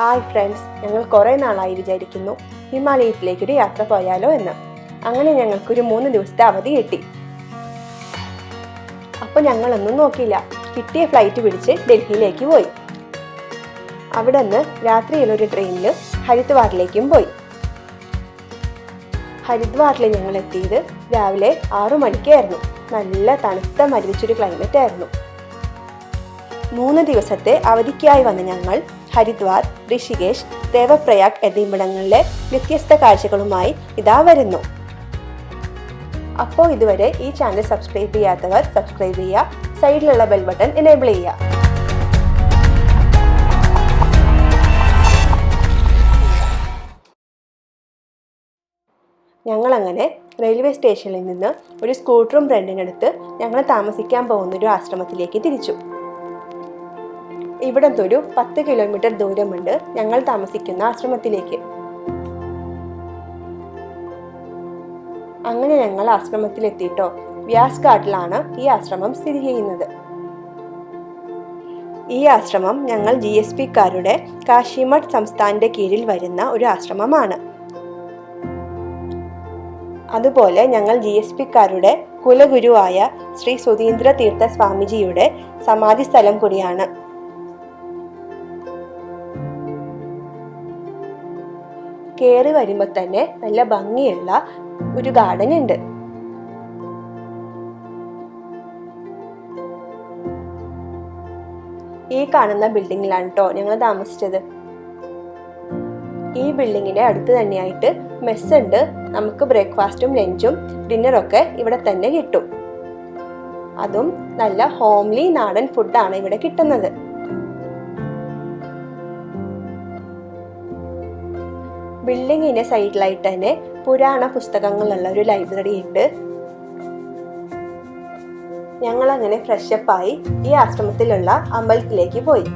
Hi friends, ഞങ്ങൾ കുറേ നാളായി വിചാരിക്കുന്നു ഹിമാലയത്തിലേക്കൊരു യാത്ര പോയാലോ എന്ന്. അങ്ങനെ ഞങ്ങൾക്കൊരു 3 ദിവസത്തെ അവധി കിട്ടി. അപ്പോൾ ഞങ്ങളൊന്നും നോക്കിയില്ല, കിട്ടിയ ഫ്ലൈറ്റ് പിടിച്ച് ഡൽഹിയിലേക്ക് പോയി. അവിടെ നിന്ന് രാത്രിയിലൊരു ട്രെയിനിൽ ഹരിദ്വാറിലേക്കും പോയി. ഹരിദ്വാറിൽ ഞങ്ങൾ എത്തിയത് രാവിലെ 6 മണിക്കായിരുന്നു. നല്ല തണുത്ത മരവിച്ചൊരു ക്ലൈമറ്റ് ആയിരുന്നു. 3 ദിവസത്തെ അവധിക്കായി വന്ന ഞങ്ങൾ ഹരിദ്വാർ, ഋഷികേശ്, ദേവപ്രയാഗ് എന്നിവിടങ്ങളിലെ വ്യത്യസ്ത കാഴ്ചകളുമായി ഇതാ വരുന്നു. അപ്പോൾ ഇതുവരെ ഈ ചാനൽ സബ്സ്ക്രൈബ് ചെയ്യാത്തവർ സബ്സ്ക്രൈബ് ചെയ്യുക, സൈഡിലുള്ള ബെൽ ബട്ടൺ എനേബിൾ ചെയ്യുക. ഞങ്ങളങ്ങനെ റെയിൽവേ സ്റ്റേഷനിൽ നിന്ന് ഒരു സ്കൂട്ടറും റെന്റിനെടുത്ത് ഞങ്ങൾ താമസിക്കാൻ പോകുന്നൊരു ആശ്രമത്തിലേക്ക് തിരിച്ചു. ഇവിടുത്തെ ഒരു 10 കിലോമീറ്റർ ദൂരമുണ്ട് ഞങ്ങൾ താമസിക്കുന്ന ആശ്രമത്തിലേക്ക്. അങ്ങനെ ഞങ്ങൾ ആശ്രമത്തിലെത്തിയിട്ടോ. വ്യാസ് ഘാട്ടിലാണ് ഈ ആശ്രമം സ്ഥിതി ചെയ്യുന്നത്. ഈ ആശ്രമം ഞങ്ങൾ GSPക്കാരുടെ കാശിമഠ് സംസ്ഥാനത്തിന്റെ കീഴിൽ വരുന്ന ഒരു ആശ്രമമാണ്. അതുപോലെ ഞങ്ങൾ GSPക്കാരുടെ കുലഗുരുവായ ശ്രീ സുധീന്ദ്ര തീർത്ഥ സ്വാമിജിയുടെ സമാധി സ്ഥലം കൂടിയാണ്. കയറി വരുമ്പോൾ തന്നെ നല്ല ഭംഗിയുള്ള ഒരു ഗാർഡൻ ഉണ്ട്. ഈ കാണുന്ന ബിൽഡിങ്ങിലാണ് കേട്ടോ ഞങ്ങൾ താമസിച്ചത്. ഈ ബിൽഡിങ്ങിന്റെ അടുത്ത് തന്നെയായിട്ട് മെസ് ഉണ്ട്. നമുക്ക് ബ്രേക്ക്ഫാസ്റ്റും ലഞ്ചും ഡിന്നറൊക്കെ ഇവിടെ തന്നെ കിട്ടും. അതും നല്ല ഹോംലി നാടൻ ഫുഡാണ് ഇവിടെ കിട്ടുന്നത്. ബിൽഡിങ്ങിന്റെ സൈഡിലായിട്ട് തന്നെ പുരാണ പുസ്തകങ്ങളുള്ള ഒരു ലൈബ്രറി ഉണ്ട്. ഞങ്ങൾ അങ്ങനെ ഫ്രഷപ്പായി ഈ ആശ്രമത്തിലുള്ള അമ്പലത്തിലേക്ക് പോയി.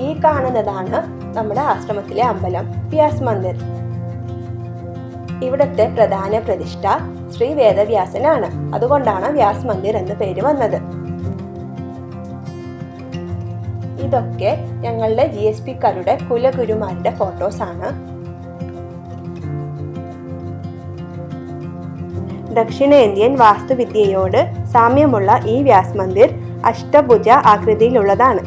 ഈ കാണുന്നതാണ് നമ്മുടെ ആശ്രമത്തിലെ അമ്പലം, വ്യാസ് മന്ദിർ. ഇവിടുത്തെ പ്രധാന പ്രതിഷ്ഠ ശ്രീ വേദവ്യാസനാണ്. അതുകൊണ്ടാണ് വ്യാസ് മന്ദിർ എന്ന പേര് വന്നത്. ഇതൊക്കെ ഞങ്ങളുടെ GSPക്കാരുടെ കുലഗുരുമാരുടെ ഫോട്ടോസ് ആണ്. ദക്ഷിണേന്ത്യൻ വാസ്തുവിദ്യയോട് സാമ്യമുള്ള ഈ വ്യാസ് മന്ദിർ അഷ്ടഭുജ ആകൃതിയിലുള്ളതാണ്.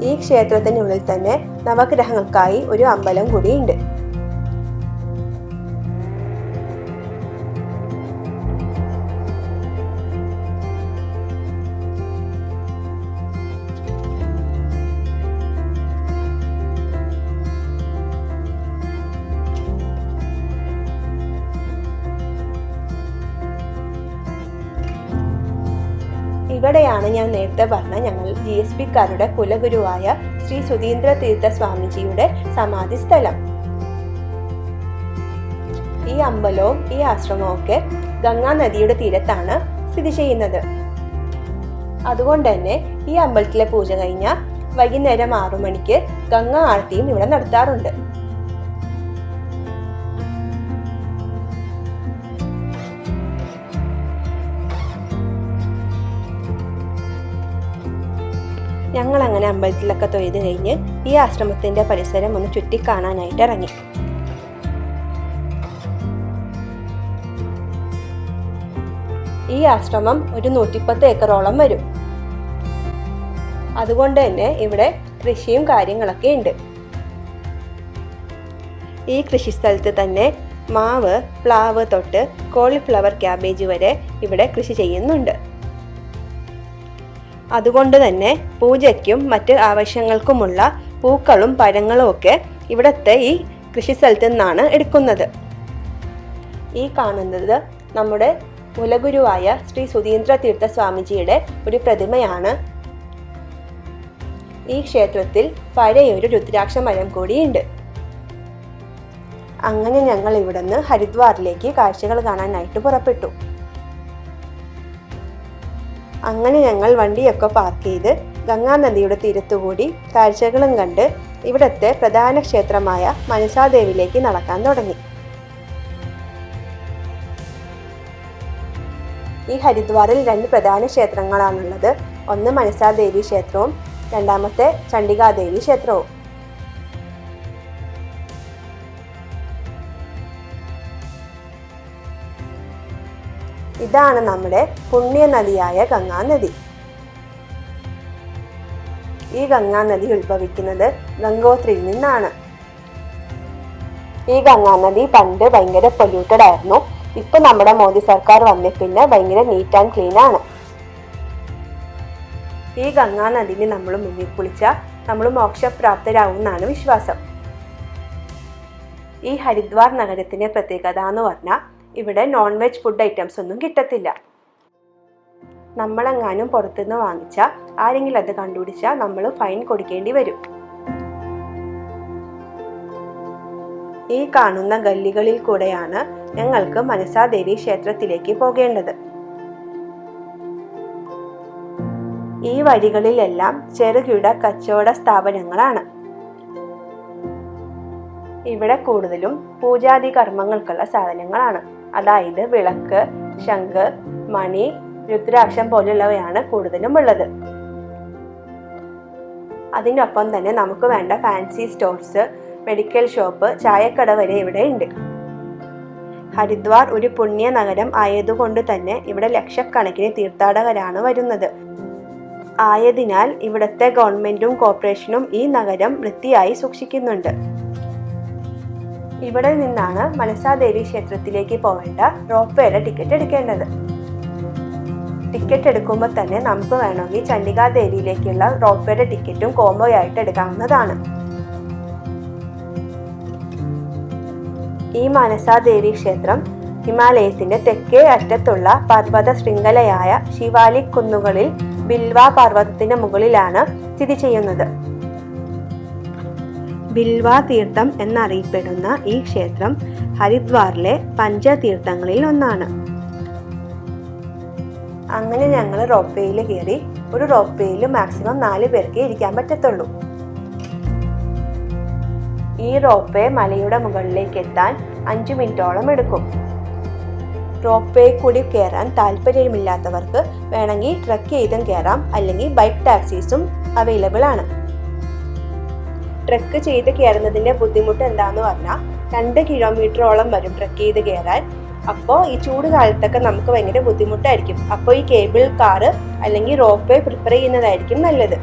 ഈ ക്ഷേത്രത്തിനുള്ളിൽ തന്നെ നവഗ്രഹങ്ങൾക്കായി ഒരു അമ്പലം കൂടിയുണ്ട്. ഇവിടെയാണ് ഞാൻ നേരത്തെ പറഞ്ഞ ഞങ്ങൾ GSPക്കാരുടെ കുലഗുരുവായ ശ്രീ സുധീന്ദ്ര തീർത്ഥ സ്വാമിജിയുടെ സമാധി സ്ഥലം. ഈ അമ്പലവും ഈ ആശ്രമവും ഒക്കെ ഗംഗാ നദിയുടെ തീരത്താണ് സ്ഥിതി ചെയ്യുന്നത്. അതുകൊണ്ട് തന്നെ ഈ അമ്പലത്തിലെ പൂജ കഴിഞ്ഞാൽ വൈകുന്നേരം 6 മണിക്ക് ഗംഗാ ആരതിയും ഇവിടെ നടത്താറുണ്ട്. ഞങ്ങൾ അങ്ങനെ അമ്പലത്തിലൊക്കെ തൊഴുത് കഴിഞ്ഞ് ഈ ആശ്രമത്തിന്റെ പരിസരം ഒന്ന് ചുറ്റിക്കാണാനായിട്ട് ഇറങ്ങി. ഈ ആശ്രമം ഒരു 110 ഏക്കറോളം വരും. അതുകൊണ്ട് തന്നെ ഇവിടെ കൃഷിയും കാര്യങ്ങളൊക്കെ ഉണ്ട്. ഈ കൃഷിസ്ഥലത്ത് തന്നെ മാവ്, പ്ലാവ് തൊട്ട് കോളിഫ്ലവർ, ക്യാബേജ് വരെ ഇവിടെ കൃഷി ചെയ്യുന്നുണ്ട്. അതുകൊണ്ട് തന്നെ പൂജയ്ക്കും മറ്റ് ആവശ്യങ്ങൾക്കുമുള്ള പൂക്കളും പഴങ്ങളും ഒക്കെ ഇവിടുത്തെ ഈ കൃഷിസ്ഥലത്ത് നിന്നാണ് എടുക്കുന്നത്. ഈ കാണുന്നത് നമ്മുടെ കുലഗുരുവായ ശ്രീ സുധീന്ദ്ര തീർത്ഥ സ്വാമിജിയുടെ ഒരു പ്രതിമയാണ്. ഈ ക്ഷേത്രത്തിൽ പഴയൊരു രുദ്രാക്ഷ മരം കൂടിയുണ്ട്. അങ്ങനെ ഞങ്ങൾ ഇവിടുന്ന് ഹരിദ്വാറിലേക്ക് കാഴ്ചകൾ കാണാനായിട്ട് പുറപ്പെട്ടു. അങ്ങനെ ഞങ്ങൾ വണ്ടിയൊക്കെ പാർക്ക് ചെയ്ത് ഗംഗാ നദിയുടെ തീരത്തുകൂടി കാഴ്ചകളും കണ്ട് ഇവിടുത്തെ പ്രധാന ക്ഷേത്രമായ മനസാദേവിയിലേക്ക് നടക്കാൻ തുടങ്ങി. ഈ ഹരിദ്വാറിൽ 2 പ്രധാന ക്ഷേത്രങ്ങളാണുള്ളത്. ഒന്ന് മനസാ ദേവി ക്ഷേത്രവും രണ്ടാമത്തെ ചണ്ഡികാദേവി ക്ഷേത്രവും. ഇതാണ് നമ്മുടെ പുണ്യ നദിയായ ഗംഗാനദി. ഈ ഗംഗാനദി ഉത്ഭവിക്കുന്നത് ഗംഗോത്രിയിൽ നിന്നാണ്. ഈ ഗംഗാനദി പണ്ട് ഭയങ്കര പൊല്യൂട്ടഡ് ആയിരുന്നു. ഇപ്പൊ നമ്മുടെ മോദി സർക്കാർ വന്നേ പിന്നെ ഭയങ്കര നീറ്റ് ആൻഡ് ക്ലീൻ ആണ്. ഈ ഗംഗാനദിനെ നമ്മൾ മുന്നിൽ കുളിച്ചാൽ നമ്മൾ മോക്ഷപ്രാപ്തരാകും എന്നാണ് വിശ്വാസം. ഈ ഹരിദ്വാർ നഗരത്തിന്റെ പ്രത്യേകത എന്ന് പറഞ്ഞാൽ ഇവിടെ നോൺ വെജ് ഫുഡ് ഐറ്റംസ് ഒന്നും കിട്ടത്തില്ല. നമ്മളെങ്ങാനും പുറത്തുനിന്ന് വാങ്ങിച്ചാൽ ആരെങ്കിലും അത് കണ്ടുപിടിച്ചാൽ നമ്മൾ ഫൈൻ കൊടുക്കേണ്ടി വരും. ഈ കാണുന്ന ഗല്ലികളിൽ കൂടെയാണ് ഞങ്ങൾക്ക് മനസാ ദേവി ക്ഷേത്രത്തിലേക്ക് പോകേണ്ടത്. ഈ വഴികളിലെല്ലാം ചെറുകിട കച്ചവട സ്ഥാപനങ്ങളാണ്. ഇവിടെ കൂടുതലും പൂജാതി കർമ്മങ്ങൾക്കുള്ള സാധനങ്ങളാണ്. അതായത് വിളക്ക്, ശംഖ്, മണി, രുദ്രാക്ഷം പോലുള്ളവയാണ് കൂടുതലും ഉള്ളത്. അതിനൊപ്പം തന്നെ നമുക്ക് വേണ്ട ഫാൻസി സ്റ്റോർസ്, മെഡിക്കൽ ഷോപ്പ്, ചായക്കട വരെ ഇവിടെ ഉണ്ട്. ഹരിദ്വാർ ഒരു പുണ്യ നഗരം ആയതുകൊണ്ട് തന്നെ ഇവിടെ ലക്ഷക്കണക്കിന് തീർത്ഥാടകരാണ് വരുന്നത്. ആയതിനാൽ ഇവിടുത്തെ ഗവൺമെന്റും കോർപ്പറേഷനും ഈ നഗരം വൃത്തിയായി സൂക്ഷിക്കുന്നുണ്ട്. ഇവിടെ നിന്നാണ് മനസാ ദേവി ക്ഷേത്രത്തിലേക്ക് പോവേണ്ട റോപ്പ് വേയുടെ ടിക്കറ്റ് എടുക്കേണ്ടത്. ടിക്കറ്റ് എടുക്കുമ്പോൾ തന്നെ നമുക്ക് വേണമെങ്കിൽ ചണ്ഡികാദേവിയിലേക്കുള്ള റോപ്പ് വേയുടെ ടിക്കറ്റും കോംബോ ആയിട്ട് എടുക്കാവുന്നതാണ്. ഈ മനസാ ദേവി ക്ഷേത്രം ഹിമാലയത്തിന്റെ തെക്കേ അറ്റത്തുള്ള പർവ്വത ശൃംഖലയായ ശിവാലിക് കുന്നുകളിൽ ബിൽവ പർവ്വതത്തിന് മുകളിലാണ് സ്ഥിതി ചെയ്യുന്നത്. ബിൽവ തീർത്ഥം എന്നറിയപ്പെടുന്ന ഈ ക്ഷേത്രം ഹരിദ്വാറിലെ പഞ്ചതീർത്ഥങ്ങളിൽ ഒന്നാണ്. അങ്ങനെ ഞങ്ങൾ റോപ്പ് വേയിൽ കയറി. ഒരു റോപ്പ് വേയിൽ മാക്സിമം 4 പേർക്ക് ഇരിക്കാൻ പറ്റത്തുള്ളൂ. ഈ റോപ്പ് വേ മലയുടെ മുകളിലേക്ക് എത്താൻ 5 മിനിറ്റോളം എടുക്കും. റോപ്പ് വേ കൂടി കയറാൻ താല്പര്യമില്ലാത്തവർക്ക് വേണമെങ്കിൽ ട്രക്ക് ചെയ്തും കയറാം, അല്ലെങ്കിൽ ബൈക്ക് ടാക്സീസും അവൈലബിൾ ആണ്. ട്രക്ക് ചെയ്ത് കയറുന്നതിന്റെ ബുദ്ധിമുട്ട് എന്താന്ന് പറഞ്ഞാൽ 2 കിലോമീറ്ററോളം വരും ട്രക്ക് ചെയ്ത് കയറാൻ. അപ്പോൾ ഈ ചൂട് കാലത്തൊക്കെ നമുക്ക് ഭയങ്കര ബുദ്ധിമുട്ടായിരിക്കും. അപ്പോൾ ഈ കേബിൾ കാറ് അല്ലെങ്കിൽ റോപ്പ് വേ പ്രിഫർ ചെയ്യുന്നതായിരിക്കും നല്ലത്.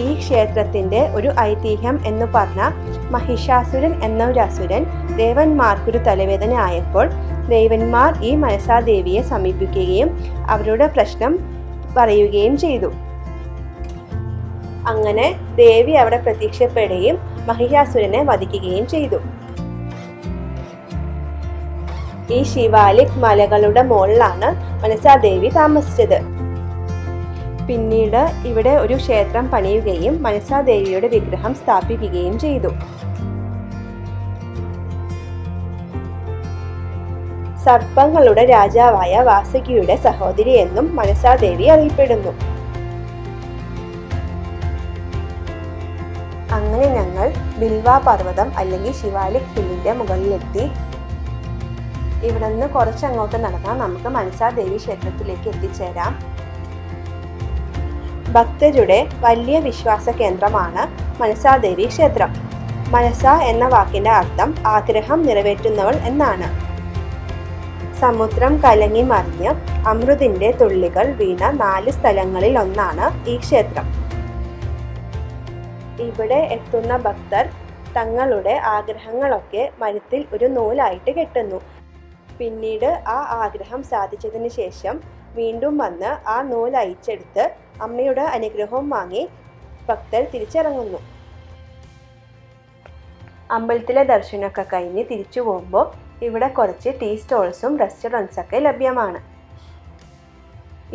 ഈ ക്ഷേത്രത്തിന്റെ ഒരു ഐതിഹ്യം എന്ന് പറഞ്ഞാൽ മഹിഷാസുരൻ എന്ന ഒരു അസുരൻ ദേവന്മാർക്കൊരു തലവേദന ആയപ്പോൾ ദേവന്മാർ ഈ മനസാ ദേവിയെ സമീപിക്കുകയും അവരുടെ പ്രശ്നം പറയുകയും ചെയ്തു. അങ്ങനെ ദേവി അവിടെ പ്രത്യക്ഷപ്പെടുകയും മഹിഷാസുരനെ വധിക്കുകയും ചെയ്തു. ഈ ശിവാലിക് മലകളുടെ മുകളിലാണ് മനസാ ദേവി താമസിച്ചത്. പിന്നീട് ഇവിടെ ഒരു ക്ഷേത്രം പണിയുകയും മനസാ ദേവിയുടെ വിഗ്രഹം സ്ഥാപിക്കുകയും ചെയ്തു. സർപ്പങ്ങളുടെ രാജാവായ വാസുകിയുടെ സഹോദരി എന്നും മനസാ ദേവി അറിയപ്പെടുന്നു. അങ്ങനെ ഞങ്ങൾ ബിൽവ പർവ്വതം അല്ലെങ്കിൽ ശിവാലിക് ഹില്ലിന്റെ മുകളിലെത്തി. ഇവിടെ നിന്ന് കുറച്ചങ്ങോട്ട് നടന്നാൽ നമുക്ക് മനസാ ദേവി ക്ഷേത്രത്തിലേക്ക് എത്തിച്ചേരാം. ഭക്തരുടെ വലിയ വിശ്വാസ കേന്ദ്രമാണ് മനസാ ദേവി ക്ഷേത്രം. മനസ എന്ന വാക്കിന്റെ അർത്ഥം ആഗ്രഹം നിറവേറ്റുന്നവൾ എന്നാണ്. സമുദ്രം കലങ്ങി മറിഞ്ഞ് അമൃതിന്റെ തുള്ളികൾ വീണ 4 സ്ഥലങ്ങളിൽ ഒന്നാണ് ഈ ക്ഷേത്രം. ഇവിടെ എത്തുന്ന ഭക്തർ തങ്ങളുടെ ആഗ്രഹങ്ങളൊക്കെ മരത്തിൽ ഒരു നൂലായിട്ട് കെട്ടുന്നു. പിന്നീട് ആ ആഗ്രഹം സാധിച്ചതിന് ശേഷം വീണ്ടും വന്ന് ആ നൂൽ അയച്ചെടുത്ത് അമ്മയുടെ അനുഗ്രഹവും വാങ്ങി ഭക്തർ തിരിച്ചിറങ്ങുന്നു. അമ്പലത്തിലെ ദർശനമൊക്കെ കഴിഞ്ഞ് തിരിച്ചു പോകുമ്പോൾ ഇവിടെ കുറച്ച് ടീ സ്റ്റോൾസും റെസ്റ്റോറൻറ്റ്സൊക്കെ ലഭ്യമാണ്.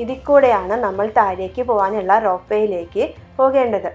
ഇതിൽ കൂടെയാണ് നമ്മൾ താഴേക്ക് പോകാനുള്ള റോപ്പ് വേയിലേക്ക് പോകേണ്ടത്.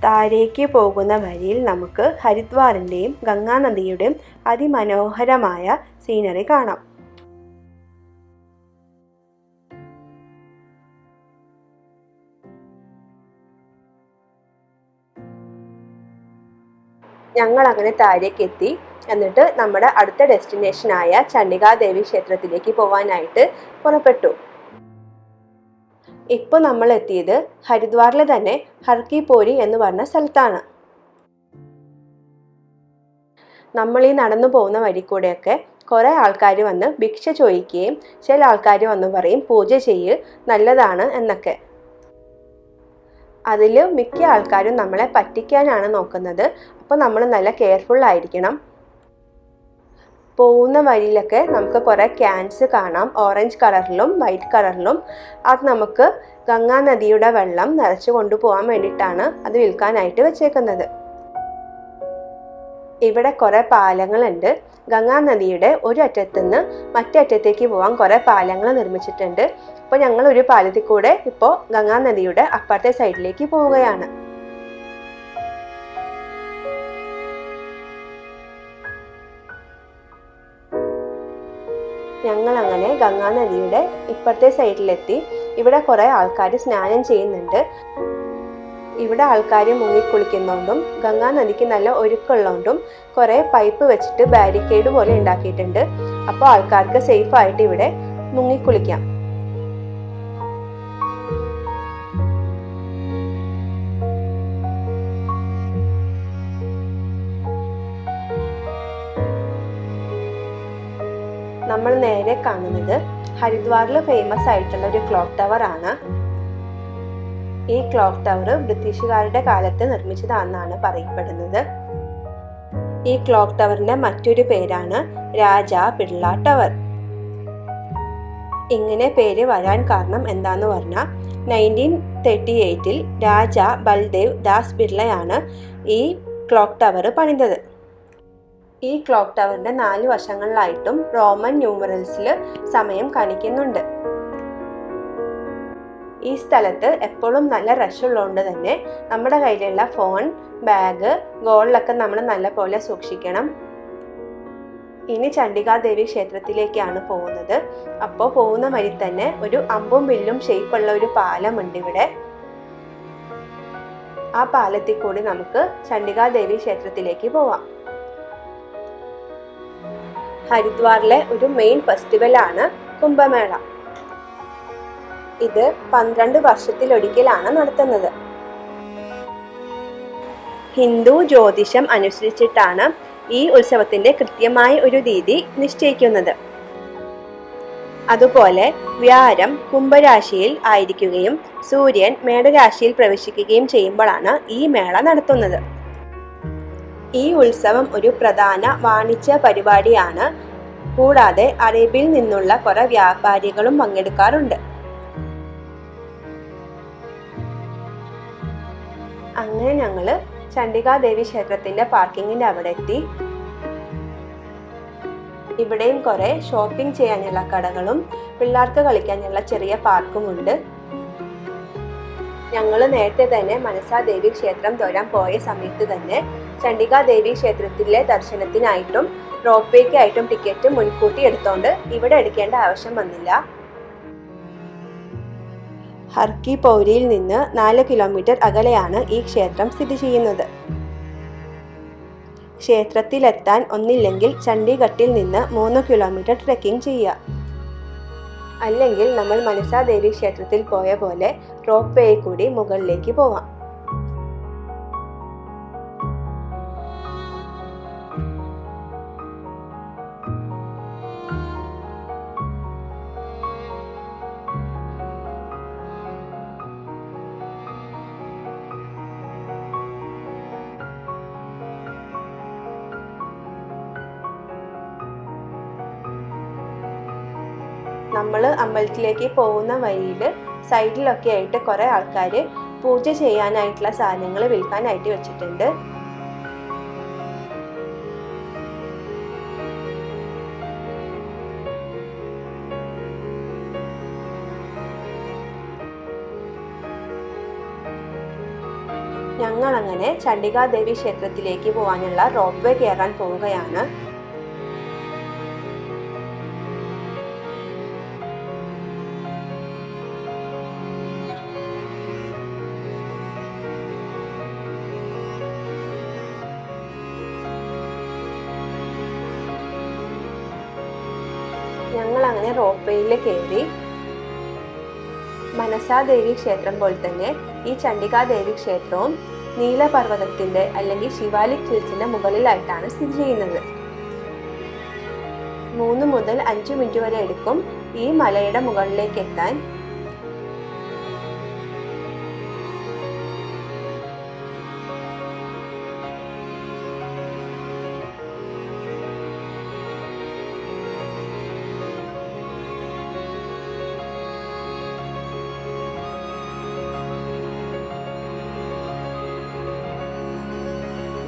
താഴേക്ക് പോകുന്ന വഴിയിൽ നമുക്ക് ഹരിദ്വാറിൻ്റെയും ഗംഗാനദിയുടെയും അതിമനോഹരമായ സീനറി കാണാം. ഞങ്ങൾ അങ്ങനെ താഴേക്ക് എത്തി. എന്നിട്ട് നമ്മുടെ അടുത്ത ഡെസ്റ്റിനേഷനായ ചണ്ഡികാദേവി ക്ഷേത്രത്തിലേക്ക് പോകാനായിട്ട് പുറപ്പെട്ടു. ഇപ്പോൾ നമ്മൾ എത്തിയത് ഹരിദ്വാറിൽ തന്നെ ഹർ കി പൗരി എന്ന് പറഞ്ഞ സ്ഥലത്താണ്. നമ്മൾ ഈ നടന്നു പോകുന്ന വഴി കൂടെയൊക്കെ കുറേ ആൾക്കാർ വന്ന് ഭിക്ഷ ചോദിക്കുകയും ചില ആൾക്കാർ വന്ന് പറയും പൂജ ചെയ്യ്, നല്ലതാണ് എന്നൊക്കെ. അതിൽ മിക്ക ആൾക്കാരും നമ്മളെ പറ്റിക്കാനാണ് നോക്കുന്നത്. അപ്പോൾ നമ്മൾ നല്ല കെയർഫുൾ ആയിരിക്കണം. പോകുന്ന വഴിയിലൊക്കെ നമുക്ക് കുറേ ക്യാൻസ് കാണാം, ഓറഞ്ച് കളറിലും വൈറ്റ് കളറിലും. അത് നമുക്ക് ഗംഗാ നദിയുടെ വെള്ളം നിറച്ച് കൊണ്ടുപോകാൻ വേണ്ടിയിട്ടാണ് അത് വിൽക്കാനായിട്ട് വെച്ചേക്കുന്നത്. ഇവിടെ കുറേ പാലങ്ങളുണ്ട്. ഗംഗാ നദിയുടെ ഒരു അറ്റത്തുനിന്ന് മറ്റേ അറ്റത്തേക്ക് പോകാൻ കുറേ പാലങ്ങൾ നിർമ്മിച്ചിട്ടുണ്ട്. അപ്പോൾ ഞങ്ങൾ ഒരു പാലത്തിൽ കൂടെ ഇപ്പോൾ ഗംഗാ നദിയുടെ അപ്പുറത്തെ സൈഡിലേക്ക് പോവുകയാണ്. ഞങ്ങൾ അങ്ങനെ ഗംഗാ നദിയുടെ ഇപ്പുറത്തെ സൈഡിലെത്തി. ഇവിടെ കുറേ ആൾക്കാർ സ്നാനം ചെയ്യുന്നുണ്ട്. ഇവിടെ ആൾക്കാർ മുങ്ങിക്കുളിക്കുന്നതുകൊണ്ടും ഗംഗാ നദിക്ക് നല്ല ഒഴുക്കുള്ളതുകൊണ്ടും കുറേ പൈപ്പ് വെച്ചിട്ട് ബാരിക്കേഡ് പോലെ ഉണ്ടാക്കിയിട്ടുണ്ട്. അപ്പോൾ ആൾക്കാർക്ക് സേഫായിട്ട് ഇവിടെ മുങ്ങിക്കുളിക്കാം. നമ്മൾ നേരെ കാണുന്നത് ഹരിദ്വാറിൽ ഫേമസ് ആയിട്ടുള്ള ഒരു ക്ലോക്ക് ടവർ ആണ്. ഈ ക്ലോക്ക് ടവർ ബ്രിട്ടീഷുകാരുടെ കാലത്ത് നിർമ്മിച്ചതാണെന്നാണ് പറയപ്പെടുന്നത്. ഈ ക്ലോക്ക് ടവറിന്റെ മറ്റൊരു പേരാണ് രാജാ ബിർള ടവർ. ഇങ്ങനെ പേര് വരാൻ കാരണം എന്താന്ന് പറഞ്ഞാൽ 1938 രാജാ ബൽദേവ് ദാസ് ബിർളയാണ് ഈ ക്ലോക്ക് ടവർ പണിതത്. ഈ ക്ലോക്ക് ടവറിന്റെ 4 വശങ്ങളിലായിട്ടും റോമൻ ന്യൂമറൽസിൽ സമയം കാണിക്കുന്നുണ്ട്. ഈ സ്ഥലത്ത് എപ്പോഴും നല്ല റഷ് ഉള്ളതുകൊണ്ട് തന്നെ നമ്മുടെ കയ്യിലുള്ള ഫോൺ, ബാഗ്, ഗോൾഡൊക്കെ നമ്മൾ നല്ല പോലെ സൂക്ഷിക്കണം. ഇനി ചണ്ഡികാദേവി ക്ഷേത്രത്തിലേക്കാണ് പോകുന്നത്. അപ്പോൾ പോകുന്ന വഴി തന്നെ ഒരു അമ്പും വില്ലും ഷേപ്പുള്ള ഒരു പാലമുണ്ട് ഇവിടെ. ആ പാലത്തിൽ കൂടി നമുക്ക് ചണ്ഡികാദേവി ക്ഷേത്രത്തിലേക്ക് പോവാം. ഹരിദ്വാറിലെ ഒരു മെയിൻ ഫെസ്റ്റിവലാണ് കുംഭമേള. ഇത് 12 വർഷത്തിലൊരിക്കലാണ് നടത്തുന്നത്. ഹിന്ദു ജ്യോതിഷം അനുസരിച്ചിട്ടാണ് ഈ ഉത്സവത്തിന്റെ കൃത്യമായ ഒരു തീയതി നിശ്ചയിക്കുന്നത്. അതുപോലെ വ്യാഴം കുംഭരാശിയിൽ ആയിരിക്കുകയും സൂര്യൻ മേടരാശിയിൽ പ്രവേശിക്കുകയും ചെയ്യുമ്പോഴാണ് ഈ മേള നടത്തുന്നത്. ഈ ഉത്സവം ഒരു പ്രധാന വാണിജ്യ പരിപാടിയാണ്. കൂടാതെ അറേബ്യയിൽ നിന്നുള്ള കുറെ വ്യാപാരികളും പങ്കെടുക്കാറുണ്ട്. അങ്ങനെ ഞങ്ങൾ ചണ്ഡികാദേവി ക്ഷേത്രത്തിന്റെ പാർക്കിങ്ങിന്റെ അവിടെ എത്തി. ഇവിടെയും കുറെ ഷോപ്പിംഗ് ചെയ്യാനുള്ള കടകളും പിള്ളേർക്ക് കളിക്കാനുള്ള ചെറിയ പാർക്കും ഉണ്ട്. ഞങ്ങൾ നേരത്തെ തന്നെ മനസാദേവി ക്ഷേത്രം തൊഴാൻ പോയ സമയത്ത് തന്നെ ചണ്ഡികാദേവി ക്ഷേത്രത്തിലെ ദർശനത്തിനായിട്ടും റോപ്പ് വേക്കായിട്ടും ടിക്കറ്റ് മുൻകൂട്ടി എടുത്തോണ്ട് ഇവിടെ എടുക്കേണ്ട ആവശ്യം വന്നില്ല. ഹർ കി പൗരിയിൽ നിന്ന് 4 കിലോമീറ്റർ അകലെയാണ് ഈ ക്ഷേത്രം സ്ഥിതി ചെയ്യുന്നത്. ക്ഷേത്രത്തിലെത്താൻ ഒന്നില്ലെങ്കിൽ ചണ്ഡീഗഡിൽ നിന്ന് 3 കിലോമീറ്റർ ട്രെക്കിംഗ് ചെയ്യുക. അല്ലെങ്കിൽ നമ്മൾ മനസാദേവി ക്ഷേത്രത്തിൽ പോയ പോലെ റോപ്പ് വേ കൂടി മുകളിലേക്ക് പോവാം. നമ്മൾ അമ്പലത്തിലേക്ക് പോകുന്ന വഴിയിൽ സൈഡിലൊക്കെ ആയിട്ട് കുറേ ആൾക്കാർ പൂജ ചെയ്യാനായിട്ടുള്ള സാധനങ്ങൾ വിൽക്കാനായിട്ട് വെച്ചിട്ടുണ്ട്. ഞങ്ങൾ അങ്ങനെ ചണ്ഡികാദേവി ക്ഷേത്രത്തിലേക്ക് പോകാനുള്ള റോപ്പ് വേ കയറാൻ പോവുകയാണ്. ഞങ്ങൾ അങ്ങനെ റോപ്പ് വേയിൽ കയറി. മനസാദേവി ക്ഷേത്രം പോലെ തന്നെ ഈ ചണ്ഡികാദേവി ക്ഷേത്രവും നീലപർവ്വതത്തിന്റെ അല്ലെങ്കിൽ ശിവാലിക് ഹിൽസിന്റെ മുകളിലായിട്ടാണ് സ്ഥിതി ചെയ്യുന്നത്. 3 മുതൽ 5 മിനിറ്റ് വരെ എടുക്കും ഈ മലയുടെ മുകളിലേക്ക് എത്താൻ.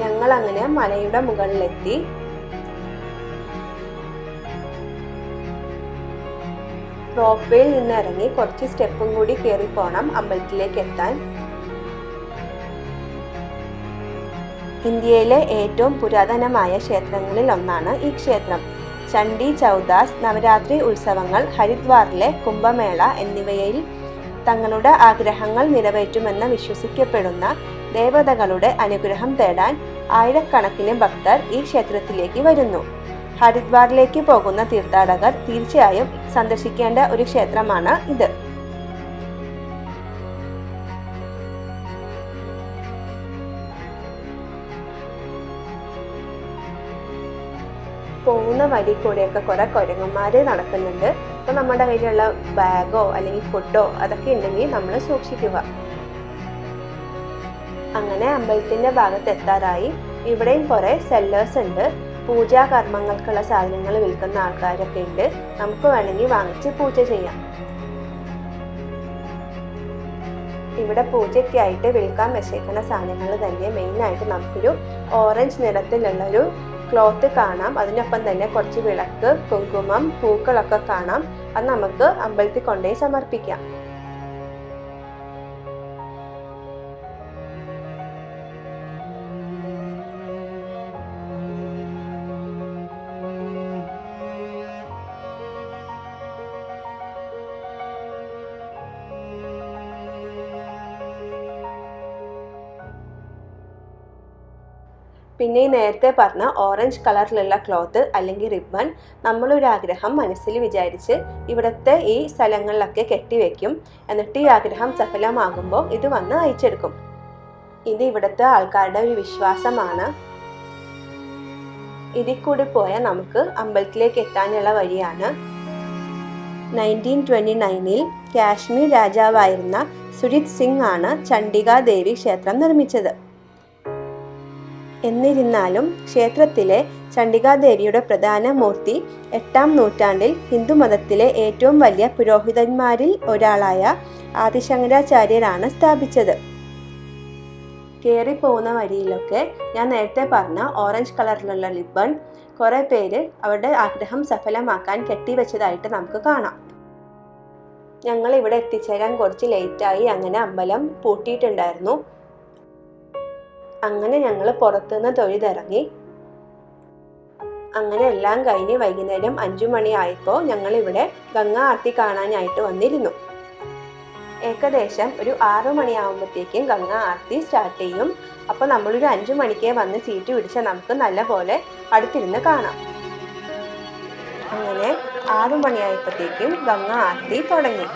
ഞങ്ങൾ അങ്ങനെ മലയുടെ മുകളിലെത്തി. റോപ്പ് വേയിൽ നിന്ന് ഇറങ്ങി കുറച്ച് സ്റ്റെപ്പും കൂടി കയറി പോണം അമ്പലത്തിലേക്ക് എത്താൻ. ഇന്ത്യയിലെ ഏറ്റവും പുരാതനമായ ക്ഷേത്രങ്ങളിൽ ഒന്നാണ് ഈ ക്ഷേത്രം. ചണ്ഡി ചൗദാസ്, നവരാത്രി ഉത്സവങ്ങൾ, ഹരിദ്വാറിലെ കുംഭമേള എന്നിവയിൽ തങ്ങളുടെ ആഗ്രഹങ്ങൾ നിറവേറ്റുമെന്ന് വിശ്വസിക്കപ്പെടുന്ന ദേവതകളുടെ അനുഗ്രഹം തേടാൻ ആയിരക്കണക്കിന് ഭക്തർ ഈ ക്ഷേത്രത്തിലേക്ക് വരുന്നു. ഹരിദ്വാറിലേക്ക് പോകുന്ന തീർത്ഥാടകർ തീർച്ചയായും സന്ദർശിക്കേണ്ട ഒരു ക്ഷേത്രമാണ് ഇത്. പോകുന്ന വഴി കൂടെയൊക്കെ കുറെ കുരങ്ങന്മാര് നടക്കുന്നുണ്ട്. അപ്പൊ നമ്മുടെ കയ്യിലുള്ള ബാഗോ അല്ലെങ്കിൽ ഫുഡോ അതൊക്കെ ഉണ്ടെങ്കിൽ നമ്മൾ സൂക്ഷിക്കുക. അങ്ങനെ അമ്പലത്തിന്റെ ഭാഗത്ത് എത്താറായി. ഇവിടെയും കുറെ സെല്ലേഴ്സ് ഉണ്ട്. പൂജാ കർമ്മങ്ങൾക്കുള്ള സാധനങ്ങൾ വിൽക്കുന്ന ആൾക്കാരൊക്കെ ഉണ്ട്. നമുക്ക് വേണമെങ്കിൽ വാങ്ങിച്ച് പൂജ ചെയ്യാം. ഇവിടെ പൂജയ്ക്കായിട്ട് വിൽക്കാൻ വെച്ചേക്കുന്ന സാധനങ്ങൾ തന്നെ മെയിനായിട്ട് നമുക്കൊരു ഓറഞ്ച് നിറത്തിലുള്ളൊരു ക്ലോത്ത് കാണാം. അതിനൊപ്പം തന്നെ കുറച്ച് വിളക്ക്, കുങ്കുമം, പൂക്കളൊക്കെ കാണാം. അത് നമുക്ക് അമ്പലത്തിൽ കൊണ്ടുപോയി സമർപ്പിക്കാം. പിന്നെ ഈ നേരത്തെ പറഞ്ഞ ഓറഞ്ച് കളറിലുള്ള ക്ലോത്ത് അല്ലെങ്കിൽ റിബൺ നമ്മളൊരു ആഗ്രഹം മനസ്സിൽ വിചാരിച്ച് ഇവിടുത്തെ ഈ സ്ഥലങ്ങളിലൊക്കെ കെട്ടിവെക്കും. എന്നിട്ട് ഈ ആഗ്രഹം സഫലമാകുമ്പോൾ ഇത് വന്ന് അയച്ചെടുക്കും. ഇത് ഇവിടുത്തെ ആൾക്കാരുടെ ഒരു വിശ്വാസമാണ്. ഇതിൽ കൂടി പോയാൽ നമുക്ക് അമ്പലത്തിലേക്ക് എത്താനുള്ള വഴിയാണ്. 1929 കാശ്മീർ രാജാവായിരുന്ന സുജിത് സിംഗ് ആണ് ചണ്ഡികാദേവി ക്ഷേത്രം നിർമ്മിച്ചത്. എന്നിരുന്നാലും ക്ഷേത്രത്തിലെ ചണ്ഡികാദേവിയുടെ പ്രധാന മൂർത്തി 8ാം നൂറ്റാണ്ടിൽ ഹിന്ദുമതത്തിലെ ഏറ്റവും വലിയ പുരോഹിതന്മാരിൽ ഒരാളായ ആദിശങ്കരാചാര്യരാണ് സ്ഥാപിച്ചത്. കയറിപ്പോകുന്ന വഴിയിലൊക്കെ ഞാൻ നേരത്തെ പറഞ്ഞ ഓറഞ്ച് കളറിലുള്ള റിബൺ കുറെ പേര് അവരുടെ ആഗ്രഹം സഫലമാക്കാൻ കെട്ടിവെച്ചതായിട്ട് നമുക്ക് കാണാം. ഞങ്ങൾ ഇവിടെ എത്തിച്ചേരാൻ കുറച്ച് ലേറ്റായി. അങ്ങനെ അമ്പലം പൂട്ടിയിട്ടുണ്ടായിരുന്നു. അങ്ങനെ ഞങ്ങൾ പുറത്തുനിന്ന് തൊഴുതിറങ്ങി. അങ്ങനെ എല്ലാം കഴിഞ്ഞ് വൈകുന്നേരം 5 മണിയായപ്പോൾ ഞങ്ങൾ ഇവിടെ ഗംഗാ ആർത്തി കാണാനായിട്ട് വന്നിരുന്നു. ഏകദേശം ഒരു 6 മണിയാകുമ്പോഴത്തേക്കും ഗംഗാ ആർത്തി സ്റ്റാർട്ട് ചെയ്യും. അപ്പോൾ നമ്മളൊരു 5 മണിക്കേ വന്ന് സീറ്റ് പിടിച്ചാൽ നമുക്ക് നല്ല പോലെ അടുത്തിരുന്ന് കാണാം. അങ്ങനെ 6 മണിയായപ്പോഴത്തേക്കും ഗംഗാ ആർത്തി തുടങ്ങി.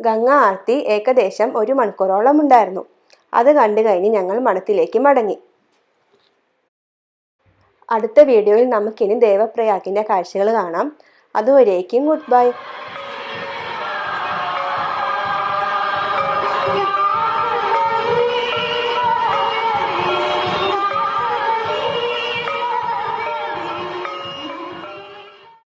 ഗംഗാ ആർത്തി ഏകദേശം 1 മണിക്കൂറോളം ഉണ്ടായിരുന്നു. അത് കണ്ടു കഴിഞ്ഞ് ഞങ്ങൾ മഠത്തിലേക്ക് മടങ്ങി. അടുത്ത വീഡിയോയിൽ നമുക്കിനി ദേവപ്രയാഗിൻ്റെ കാഴ്ചകൾ കാണാം. അതുവരേക്കും ഗുഡ് ബൈ.